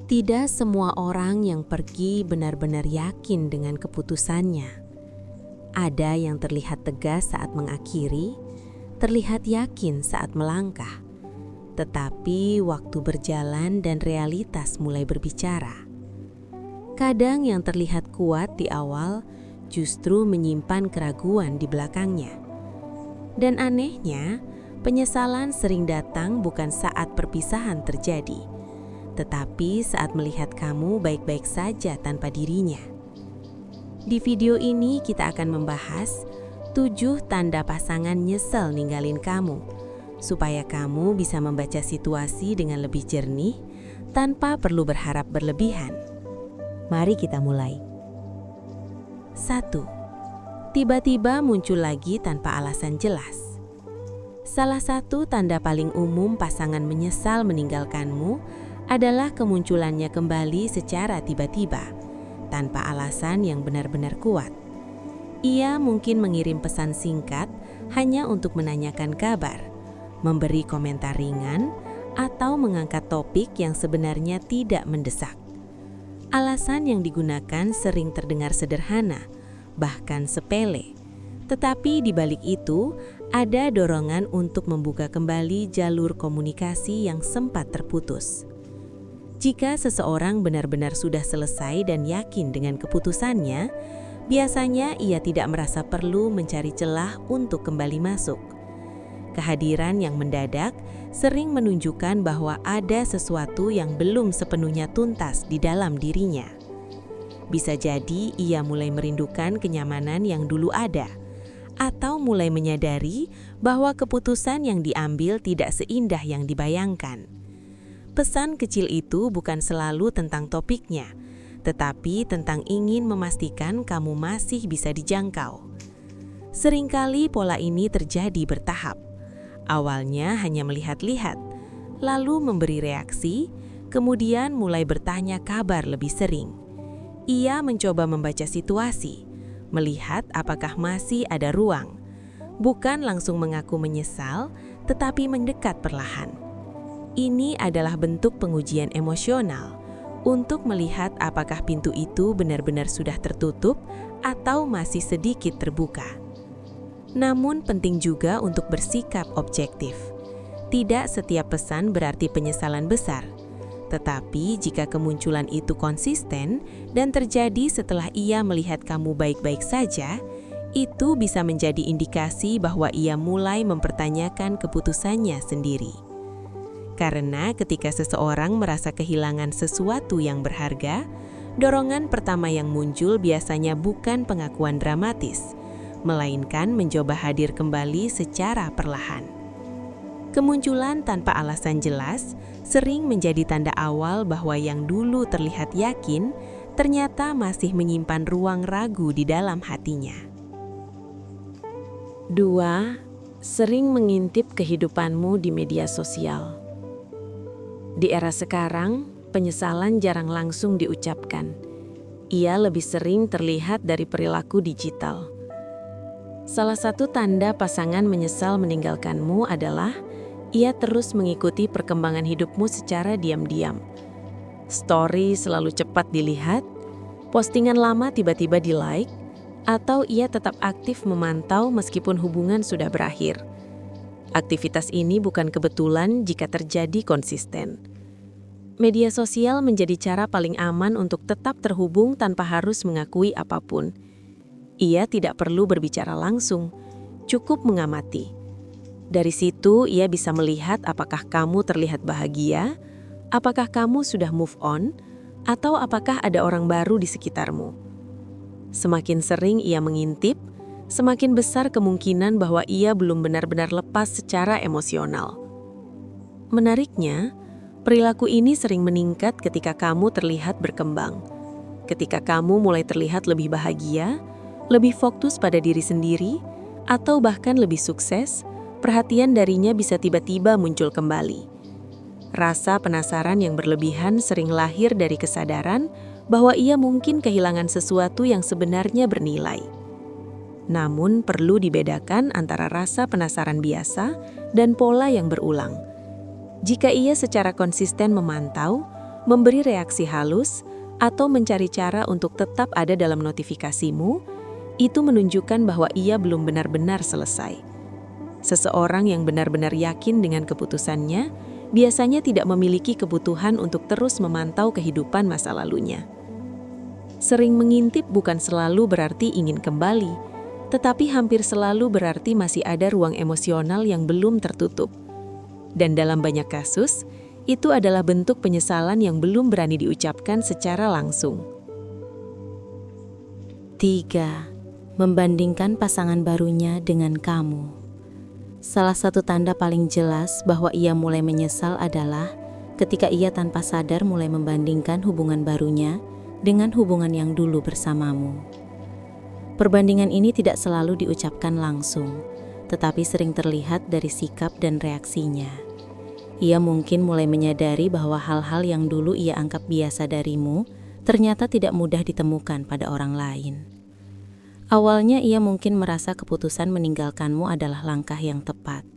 Tidak semua orang yang pergi benar-benar yakin dengan keputusannya. Ada yang terlihat tegas saat mengakhiri, terlihat yakin saat melangkah. Tetapi waktu berjalan dan realitas mulai berbicara. Kadang yang terlihat kuat di awal justru menyimpan keraguan di belakangnya. Dan anehnya, penyesalan sering datang bukan saat perpisahan terjadi, tetapi saat melihat kamu baik-baik saja tanpa dirinya. Di video ini kita akan membahas 7 tanda pasangan nyesel ninggalin kamu, supaya kamu bisa membaca situasi dengan lebih jernih tanpa perlu berharap berlebihan. Mari kita mulai. 1. Tiba-tiba muncul lagi tanpa alasan jelas. Salah satu tanda paling umum pasangan menyesal meninggalkanmu adalah kemunculannya kembali secara tiba-tiba, tanpa alasan yang benar-benar kuat. Ia mungkin mengirim pesan singkat hanya untuk menanyakan kabar, memberi komentar ringan, atau mengangkat topik yang sebenarnya tidak mendesak. Alasan yang digunakan sering terdengar sederhana, bahkan sepele. Tetapi di balik itu, ada dorongan untuk membuka kembali jalur komunikasi yang sempat terputus. Jika seseorang benar-benar sudah selesai dan yakin dengan keputusannya, biasanya ia tidak merasa perlu mencari celah untuk kembali masuk. Kehadiran yang mendadak sering menunjukkan bahwa ada sesuatu yang belum sepenuhnya tuntas di dalam dirinya. Bisa jadi ia mulai merindukan kenyamanan yang dulu ada, atau mulai menyadari bahwa keputusan yang diambil tidak seindah yang dibayangkan. Pesan kecil itu bukan selalu tentang topiknya, tetapi tentang ingin memastikan kamu masih bisa dijangkau. Seringkali pola ini terjadi bertahap. Awalnya hanya melihat-lihat, lalu memberi reaksi, kemudian mulai bertanya kabar lebih sering. Ia mencoba membaca situasi, melihat apakah masih ada ruang. Bukan langsung mengaku menyesal, tetapi mendekat perlahan. Ini adalah bentuk pengujian emosional untuk melihat apakah pintu itu benar-benar sudah tertutup atau masih sedikit terbuka. Namun penting juga untuk bersikap objektif. Tidak setiap pesan berarti penyesalan besar. Tetapi jika kemunculan itu konsisten dan terjadi setelah ia melihat kamu baik-baik saja, itu bisa menjadi indikasi bahwa ia mulai mempertanyakan keputusannya sendiri. Karena ketika seseorang merasa kehilangan sesuatu yang berharga, dorongan pertama yang muncul biasanya bukan pengakuan dramatis, melainkan mencoba hadir kembali secara perlahan. Kemunculan tanpa alasan jelas sering menjadi tanda awal bahwa yang dulu terlihat yakin ternyata masih menyimpan ruang ragu di dalam hatinya. 2. Sering mengintip kehidupanmu di media sosial. Di era sekarang, penyesalan jarang langsung diucapkan. Ia lebih sering terlihat dari perilaku digital. Salah satu tanda pasangan menyesal meninggalkanmu adalah ia terus mengikuti perkembangan hidupmu secara diam-diam. Story selalu cepat dilihat, postingan lama tiba-tiba di-like, atau ia tetap aktif memantau meskipun hubungan sudah berakhir. Aktivitas ini bukan kebetulan jika terjadi konsisten. Media sosial menjadi cara paling aman untuk tetap terhubung tanpa harus mengakui apapun. Ia tidak perlu berbicara langsung, cukup mengamati. Dari situ ia bisa melihat apakah kamu terlihat bahagia, apakah kamu sudah move on, atau apakah ada orang baru di sekitarmu. Semakin sering ia mengintip, semakin besar kemungkinan bahwa ia belum benar-benar lepas secara emosional. Menariknya, perilaku ini sering meningkat ketika kamu terlihat berkembang. Ketika kamu mulai terlihat lebih bahagia, lebih fokus pada diri sendiri, atau bahkan lebih sukses, perhatian darinya bisa tiba-tiba muncul kembali. Rasa penasaran yang berlebihan sering lahir dari kesadaran bahwa ia mungkin kehilangan sesuatu yang sebenarnya bernilai. Namun perlu dibedakan antara rasa penasaran biasa dan pola yang berulang. Jika ia secara konsisten memantau, memberi reaksi halus, atau mencari cara untuk tetap ada dalam notifikasimu, itu menunjukkan bahwa ia belum benar-benar selesai. Seseorang yang benar-benar yakin dengan keputusannya biasanya tidak memiliki kebutuhan untuk terus memantau kehidupan masa lalunya. Sering mengintip bukan selalu berarti ingin kembali, tetapi hampir selalu berarti masih ada ruang emosional yang belum tertutup. Dan dalam banyak kasus, itu adalah bentuk penyesalan yang belum berani diucapkan secara langsung. 3. Membandingkan pasangan barunya dengan kamu. Salah satu tanda paling jelas bahwa ia mulai menyesal adalah ketika ia tanpa sadar mulai membandingkan hubungan barunya dengan hubungan yang dulu bersamamu. Perbandingan ini tidak selalu diucapkan langsung, tetapi sering terlihat dari sikap dan reaksinya. Ia mungkin mulai menyadari bahwa hal-hal yang dulu ia anggap biasa darimu ternyata tidak mudah ditemukan pada orang lain. Awalnya ia mungkin merasa keputusan meninggalkanmu adalah langkah yang tepat.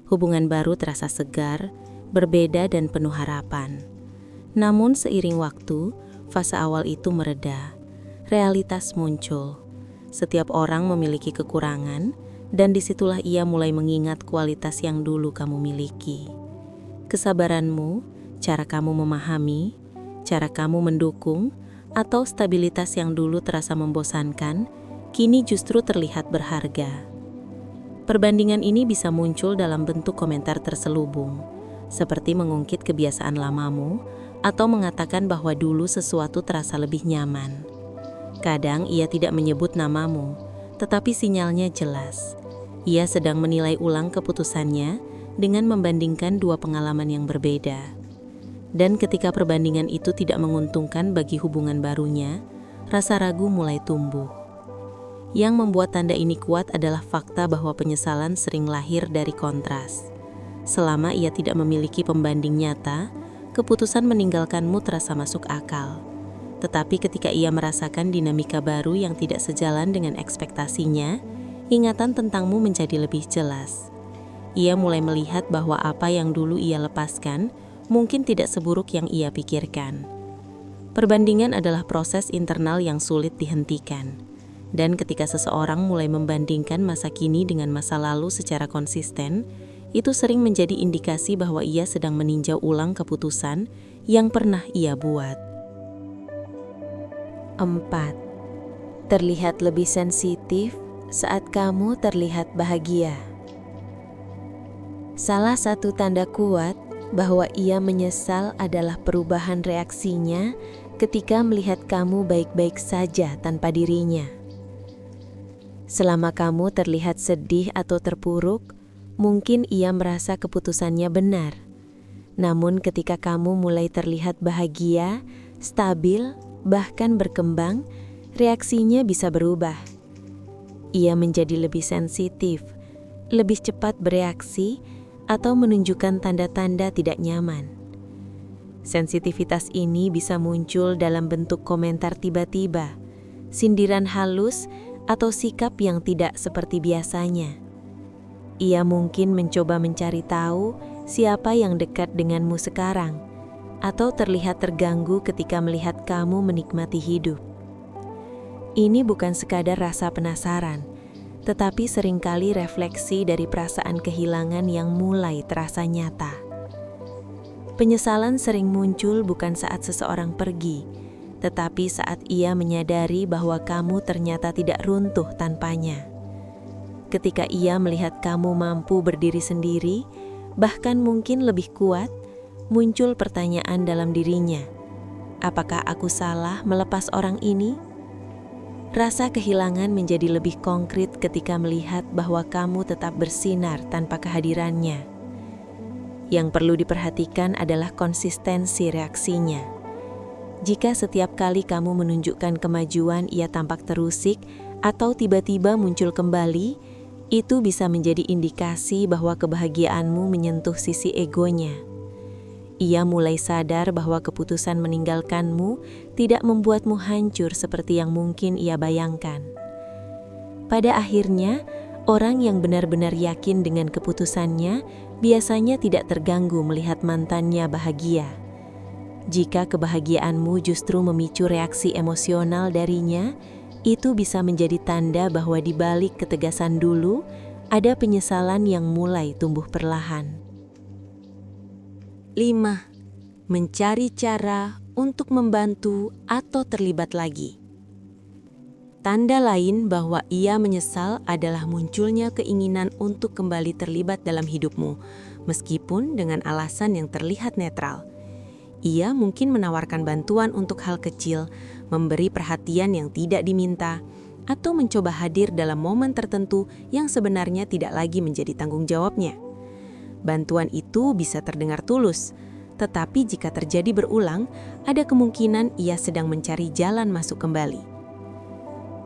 Hubungan baru terasa segar, berbeda dan penuh harapan. Namun seiring waktu, fase awal itu mereda. Realitas muncul. Setiap orang memiliki kekurangan, dan disitulah ia mulai mengingat kualitas yang dulu kamu miliki. Kesabaranmu, cara kamu memahami, cara kamu mendukung, atau stabilitas yang dulu terasa membosankan, kini justru terlihat berharga. Perbandingan ini bisa muncul dalam bentuk komentar terselubung, seperti mengungkit kebiasaan lamamu, atau mengatakan bahwa dulu sesuatu terasa lebih nyaman. Kadang ia tidak menyebut namamu, tetapi sinyalnya jelas. Ia sedang menilai ulang keputusannya dengan membandingkan dua pengalaman yang berbeda. Dan ketika perbandingan itu tidak menguntungkan bagi hubungan barunya, rasa ragu mulai tumbuh. Yang membuat tanda ini kuat adalah fakta bahwa penyesalan sering lahir dari kontras. Selama ia tidak memiliki pembanding nyata, keputusan meninggalkanmu terasa masuk akal. Tetapi ketika ia merasakan dinamika baru yang tidak sejalan dengan ekspektasinya, ingatan tentangmu menjadi lebih jelas. Ia mulai melihat bahwa apa yang dulu ia lepaskan mungkin tidak seburuk yang ia pikirkan. Perbandingan adalah proses internal yang sulit dihentikan. Dan ketika seseorang mulai membandingkan masa kini dengan masa lalu secara konsisten, itu sering menjadi indikasi bahwa ia sedang meninjau ulang keputusan yang pernah ia buat. 4. Terlihat lebih sensitif saat kamu terlihat bahagia. Salah satu tanda kuat bahwa ia menyesal adalah perubahan reaksinya ketika melihat kamu baik-baik saja tanpa dirinya. Selama kamu terlihat sedih atau terpuruk, mungkin ia merasa keputusannya benar. Namun ketika kamu mulai terlihat bahagia, stabil, bahkan berkembang, reaksinya bisa berubah. Ia menjadi lebih sensitif, lebih cepat bereaksi, atau menunjukkan tanda-tanda tidak nyaman. Sensitivitas ini bisa muncul dalam bentuk komentar tiba-tiba, sindiran halus, atau sikap yang tidak seperti biasanya. Ia mungkin mencoba mencari tahu siapa yang dekat denganmu sekarang, atau terlihat terganggu ketika melihat kamu menikmati hidup. Ini bukan sekadar rasa penasaran, tetapi seringkali refleksi dari perasaan kehilangan yang mulai terasa nyata. Penyesalan sering muncul bukan saat seseorang pergi, tetapi saat ia menyadari bahwa kamu ternyata tidak runtuh tanpanya. Ketika ia melihat kamu mampu berdiri sendiri, bahkan mungkin lebih kuat, muncul pertanyaan dalam dirinya, apakah aku salah melepas orang ini? Rasa kehilangan menjadi lebih konkret ketika melihat bahwa kamu tetap bersinar tanpa kehadirannya. Yang perlu diperhatikan adalah konsistensi reaksinya. Jika setiap kali kamu menunjukkan kemajuan ia tampak terusik atau tiba-tiba muncul kembali, itu bisa menjadi indikasi bahwa kebahagiaanmu menyentuh sisi egonya. Ia mulai sadar bahwa keputusan meninggalkanmu tidak membuatmu hancur seperti yang mungkin ia bayangkan. Pada akhirnya, orang yang benar-benar yakin dengan keputusannya biasanya tidak terganggu melihat mantannya bahagia. Jika kebahagiaanmu justru memicu reaksi emosional darinya, itu bisa menjadi tanda bahwa di balik ketegasan dulu, ada penyesalan yang mulai tumbuh perlahan. 5. Mencari cara untuk membantu atau terlibat lagi. Tanda lain bahwa ia menyesal adalah munculnya keinginan untuk kembali terlibat dalam hidupmu, meskipun dengan alasan yang terlihat netral. Ia mungkin menawarkan bantuan untuk hal kecil, memberi perhatian yang tidak diminta, atau mencoba hadir dalam momen tertentu yang sebenarnya tidak lagi menjadi tanggung jawabnya. Bantuan itu bisa terdengar tulus, tetapi jika terjadi berulang, ada kemungkinan ia sedang mencari jalan masuk kembali.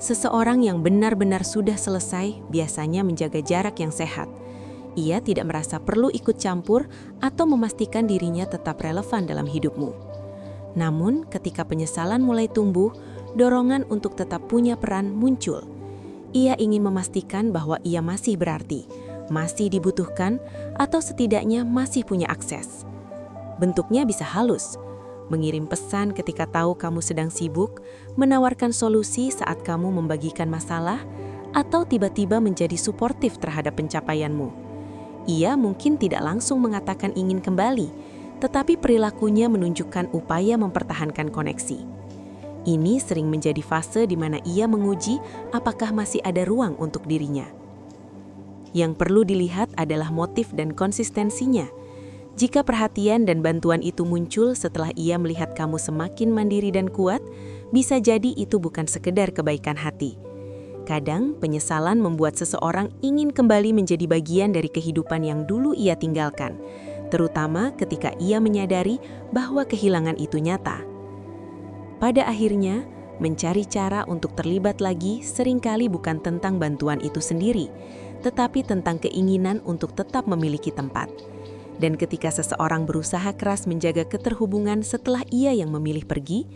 Seseorang yang benar-benar sudah selesai biasanya menjaga jarak yang sehat. Ia tidak merasa perlu ikut campur atau memastikan dirinya tetap relevan dalam hidupmu. Namun, ketika penyesalan mulai tumbuh, dorongan untuk tetap punya peran muncul. Ia ingin memastikan bahwa ia masih berarti, masih dibutuhkan, atau setidaknya masih punya akses. Bentuknya bisa halus, mengirim pesan ketika tahu kamu sedang sibuk, menawarkan solusi saat kamu membagikan masalah, atau tiba-tiba menjadi suportif terhadap pencapaianmu. Ia mungkin tidak langsung mengatakan ingin kembali, tetapi perilakunya menunjukkan upaya mempertahankan koneksi. Ini sering menjadi fase di mana ia menguji apakah masih ada ruang untuk dirinya. Yang perlu dilihat adalah motif dan konsistensinya. Jika perhatian dan bantuan itu muncul setelah ia melihat kamu semakin mandiri dan kuat, bisa jadi itu bukan sekedar kebaikan hati. Kadang, penyesalan membuat seseorang ingin kembali menjadi bagian dari kehidupan yang dulu ia tinggalkan, terutama ketika ia menyadari bahwa kehilangan itu nyata. Pada akhirnya, mencari cara untuk terlibat lagi seringkali bukan tentang bantuan itu sendiri, tetapi tentang keinginan untuk tetap memiliki tempat. Dan ketika seseorang berusaha keras menjaga keterhubungan setelah ia yang memilih pergi,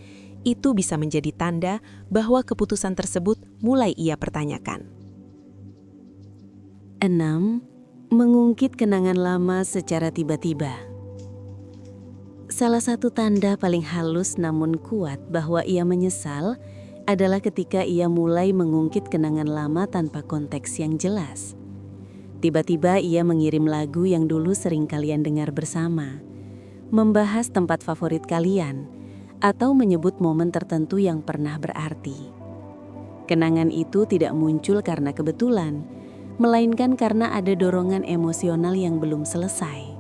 itu bisa menjadi tanda bahwa keputusan tersebut mulai ia pertanyakan. 6. Mengungkit kenangan lama secara tiba-tiba. Salah satu tanda paling halus namun kuat bahwa ia menyesal adalah ketika ia mulai mengungkit kenangan lama tanpa konteks yang jelas. Tiba-tiba ia mengirim lagu yang dulu sering kalian dengar bersama, membahas tempat favorit kalian, atau menyebut momen tertentu yang pernah berarti. Kenangan itu tidak muncul karena kebetulan, melainkan karena ada dorongan emosional yang belum selesai.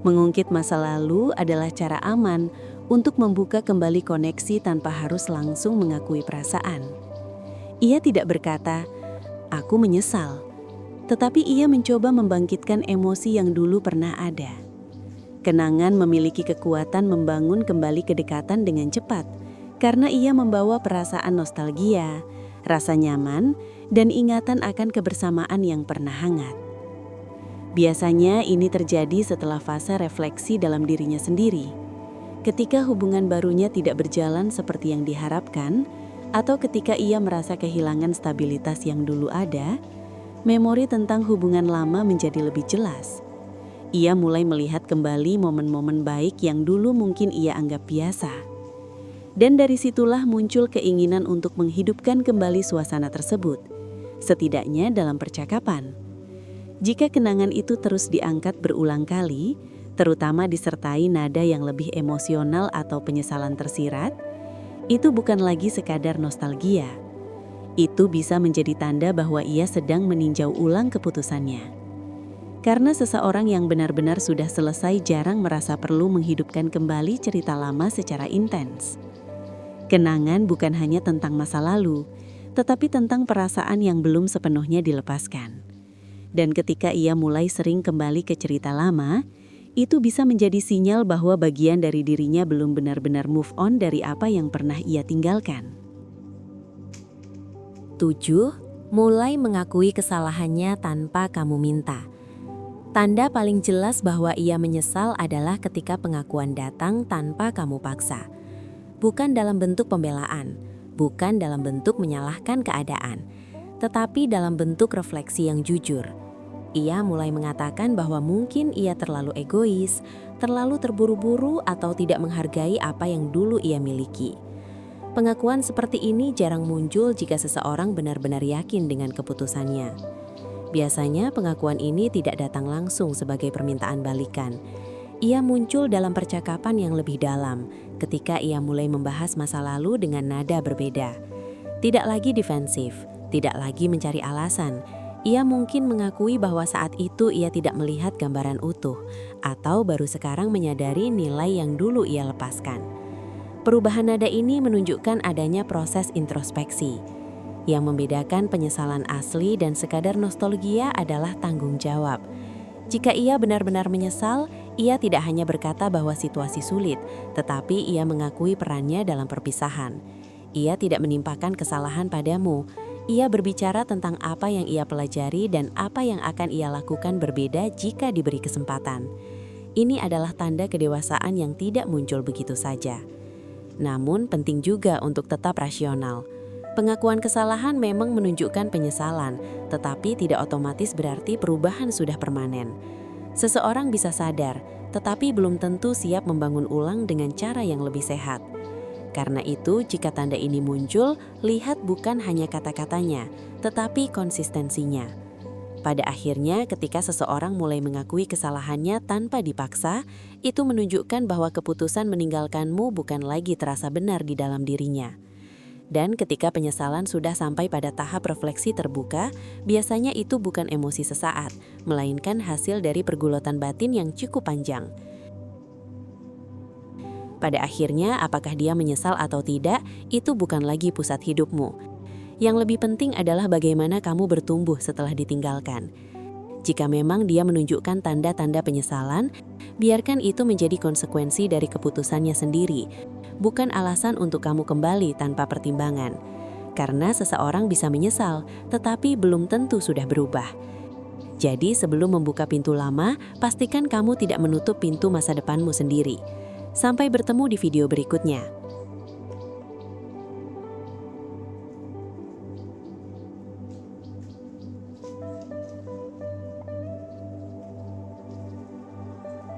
Mengungkit masa lalu adalah cara aman untuk membuka kembali koneksi tanpa harus langsung mengakui perasaan. Ia tidak berkata, "Aku menyesal," tetapi ia mencoba membangkitkan emosi yang dulu pernah ada. Kenangan memiliki kekuatan membangun kembali kedekatan dengan cepat, karena ia membawa perasaan nostalgia, rasa nyaman, dan ingatan akan kebersamaan yang pernah hangat. Biasanya ini terjadi setelah fase refleksi dalam dirinya sendiri, ketika hubungan barunya tidak berjalan seperti yang diharapkan, atau ketika ia merasa kehilangan stabilitas yang dulu ada, memori tentang hubungan lama menjadi lebih jelas. Ia mulai melihat kembali momen-momen baik yang dulu mungkin ia anggap biasa. Dan dari situlah muncul keinginan untuk menghidupkan kembali suasana tersebut, setidaknya dalam percakapan. Jika kenangan itu terus diangkat berulang kali, terutama disertai nada yang lebih emosional atau penyesalan tersirat, itu bukan lagi sekadar nostalgia. Itu bisa menjadi tanda bahwa ia sedang meninjau ulang keputusannya. Karena seseorang yang benar-benar sudah selesai jarang merasa perlu menghidupkan kembali cerita lama secara intens. Kenangan bukan hanya tentang masa lalu, tetapi tentang perasaan yang belum sepenuhnya dilepaskan. Dan ketika ia mulai sering kembali ke cerita lama, itu bisa menjadi sinyal bahwa bagian dari dirinya belum benar-benar move on dari apa yang pernah ia tinggalkan. 7. Mulai mengakui kesalahannya tanpa kamu minta. Tanda paling jelas bahwa ia menyesal adalah ketika pengakuan datang tanpa kamu paksa. Bukan dalam bentuk pembelaan, bukan dalam bentuk menyalahkan keadaan, tetapi dalam bentuk refleksi yang jujur. Ia mulai mengatakan bahwa mungkin ia terlalu egois, terlalu terburu-buru atau tidak menghargai apa yang dulu ia miliki. Pengakuan seperti ini jarang muncul jika seseorang benar-benar yakin dengan keputusannya. Biasanya pengakuan ini tidak datang langsung sebagai permintaan balikan. Ia muncul dalam percakapan yang lebih dalam ketika ia mulai membahas masa lalu dengan nada berbeda. Tidak lagi defensif, tidak lagi mencari alasan. Ia mungkin mengakui bahwa saat itu ia tidak melihat gambaran utuh atau baru sekarang menyadari nilai yang dulu ia lepaskan. Perubahan nada ini menunjukkan adanya proses introspeksi. Yang membedakan penyesalan asli dan sekadar nostalgia adalah tanggung jawab. Jika ia benar-benar menyesal, ia tidak hanya berkata bahwa situasi sulit, tetapi ia mengakui perannya dalam perpisahan. Ia tidak menimpakan kesalahan padamu. Ia berbicara tentang apa yang ia pelajari dan apa yang akan ia lakukan berbeda jika diberi kesempatan. Ini adalah tanda kedewasaan yang tidak muncul begitu saja. Namun penting juga untuk tetap rasional. Pengakuan kesalahan memang menunjukkan penyesalan, tetapi tidak otomatis berarti perubahan sudah permanen. Seseorang bisa sadar, tetapi belum tentu siap membangun ulang dengan cara yang lebih sehat. Karena itu, jika tanda ini muncul, lihat bukan hanya kata-katanya, tetapi konsistensinya. Pada akhirnya, ketika seseorang mulai mengakui kesalahannya tanpa dipaksa, itu menunjukkan bahwa keputusan meninggalkanmu bukan lagi terasa benar di dalam dirinya. Dan ketika penyesalan sudah sampai pada tahap refleksi terbuka, biasanya itu bukan emosi sesaat, melainkan hasil dari pergulatan batin yang cukup panjang. Pada akhirnya, apakah dia menyesal atau tidak, itu bukan lagi pusat hidupmu. Yang lebih penting adalah bagaimana kamu bertumbuh setelah ditinggalkan. Jika memang dia menunjukkan tanda-tanda penyesalan, biarkan itu menjadi konsekuensi dari keputusannya sendiri, bukan alasan untuk kamu kembali tanpa pertimbangan. Karena seseorang bisa menyesal, tetapi belum tentu sudah berubah. Jadi sebelum membuka pintu lama, pastikan kamu tidak menutup pintu masa depanmu sendiri. Sampai bertemu di video berikutnya.